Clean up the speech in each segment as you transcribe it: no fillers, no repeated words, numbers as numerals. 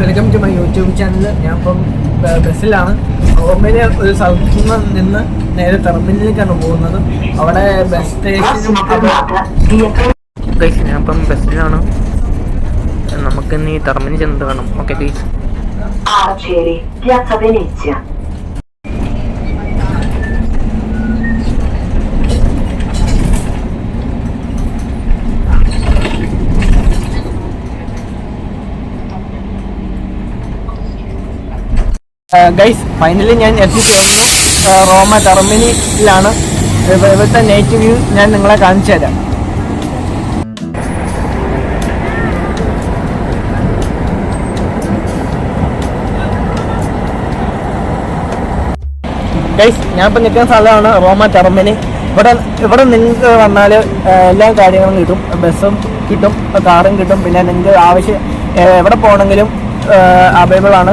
Welcome to my YouTube channel. ഞാൻ ഇപ്പം ബസ്സിലാണ്. റോമിലെ ഒരു സ്ഥലത്ത് നിന്ന് നേരെ ടെർമിനലിലേക്കാണ് പോകുന്നത്. അവിടെ ബസ് സ്റ്റേഷനും ഞാൻ ഇപ്പം ബസ്സിലാണ്. നമുക്ക് ഇന്ന് ഈ ടെർമിനൽ ചെന്ന് കാണാം. Okay please. Arcieri, Piazza Venezia. Guys, finally ഞാൻ എത്തിച്ചേർന്നു റോമ ടെർമിനലിലാണ്. ഇവിടുത്തെ നൈറ്റ് വ്യൂ ഞാൻ നിങ്ങളെ കാണിച്ചു തരാം. ഗൈസ്, ഞാനിപ്പോൾ നിൽക്കുന്ന സ്ഥലമാണ് റോമ ടെർമിനൽ. ഇവിടെ നിങ്ങൾക്ക് വന്നാൽ എല്ലാ കാര്യങ്ങളും കിട്ടും. ബസ്സും കിട്ടും, കാറും കിട്ടും. പിന്നെ നിങ്ങൾക്ക് ആവശ്യം എവിടെ പോകണമെങ്കിലും അവൈലബിൾ ആണ്.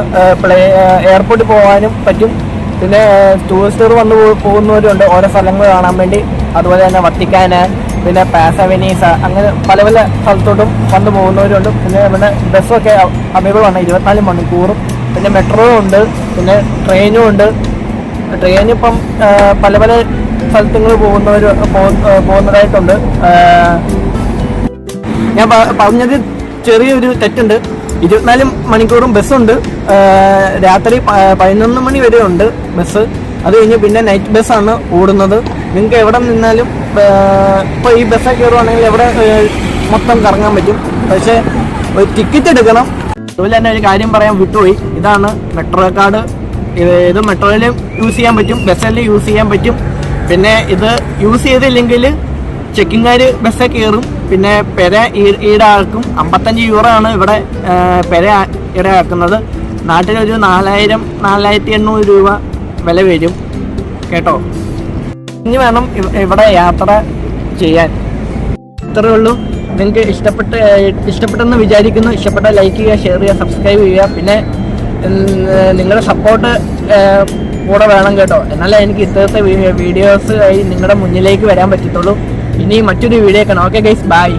എയർപോർട്ടിൽ പോകാനും പറ്റും. പിന്നെ ടൂറിസ്റ്റുകൾ വന്ന് പോകുന്നവരുണ്ട് ഓരോ സ്ഥലങ്ങൾ കാണാൻ വേണ്ടി. അതുപോലെ തന്നെ വത്തിക്കാന്, പിന്നെ പാസ വെനീസ, അങ്ങനെ പല പല സ്ഥലത്തോട്ടും വന്ന് പോകുന്നവരുണ്ട്. പിന്നെ ഇവിടെ ബസ്സൊക്കെ അവൈലബിൾ ആണ് 24 മണിക്കൂറും. പിന്നെ മെട്രോ ഉണ്ട്, പിന്നെ ട്രെയിനും ഉണ്ട്. ട്രെയിനിപ്പം പല പല സ്ഥലത്തുങ്ങൾ പോകുന്നതായിട്ടുണ്ട്. ഞാൻ പറഞ്ഞത് ചെറിയൊരു തെറ്റുണ്ട്. 24 മണിക്കൂറും ബസ്സുണ്ട്. രാത്രി 11 മണി വരെ ഉണ്ട് ബസ്. അത് കഴിഞ്ഞ് പിന്നെ നൈറ്റ് ബസ്സാണ് ഓടുന്നത്. നിങ്ങൾക്ക് എവിടെ നിന്നാലും ഇപ്പോൾ ഈ ബസ്സൊക്കെ കയറുവാണെങ്കിൽ എവിടെ മൊത്തം കറങ്ങാൻ പറ്റും. പക്ഷേ ഒരു ടിക്കറ്റ് എടുക്കണം. അതുപോലെ തന്നെ ഒരു കാര്യം പറയാൻ വിട്ടുപോയി. ഇതാണ് മെട്രോ കാർഡ്. ഇത് മെട്രോയിലും യൂസ് ചെയ്യാൻ പറ്റും, ബസ്സിൽ യൂസ് ചെയ്യാൻ പറ്റും. പിന്നെ ഇത് യൂസ് ചെയ്തില്ലെങ്കിൽ ചെക്കിങ്ങാർ ബസ്സൊക്കെ കയറും. പിന്നെ പെര ഈടാക്കും. 55 യൂറോ ആണ് ഇവിടെ പെര ഈടാക്കുന്നത്. നാട്ടിലൊരു 4,800 രൂപ വില വരും കേട്ടോ. ഇനി വേണം ഇവിടെ യാത്ര ചെയ്യാൻ. ഇത്രയേ ഉള്ളൂ. നിങ്ങൾക്ക് ഇഷ്ടപ്പെട്ടെന്ന് വിചാരിക്കുന്നു. ഇഷ്ടപ്പെട്ട ലൈക്ക് ചെയ്യുക, ഷെയർ ചെയ്യുക, സബ്സ്ക്രൈബ് ചെയ്യുക. പിന്നെ നിങ്ങളുടെ സപ്പോർട്ട് കൂടെ വേണം കേട്ടോ. എന്നാലേ എനിക്ക് ഇത്തരത്തെ വീഡിയോസ് ആയി നിങ്ങളുടെ മുന്നിലേക്ക് വരാൻ പറ്റത്തുള്ളൂ. ഇനി മറ്റൊരു വീഡിയോ കാണാം. Okay guys, by.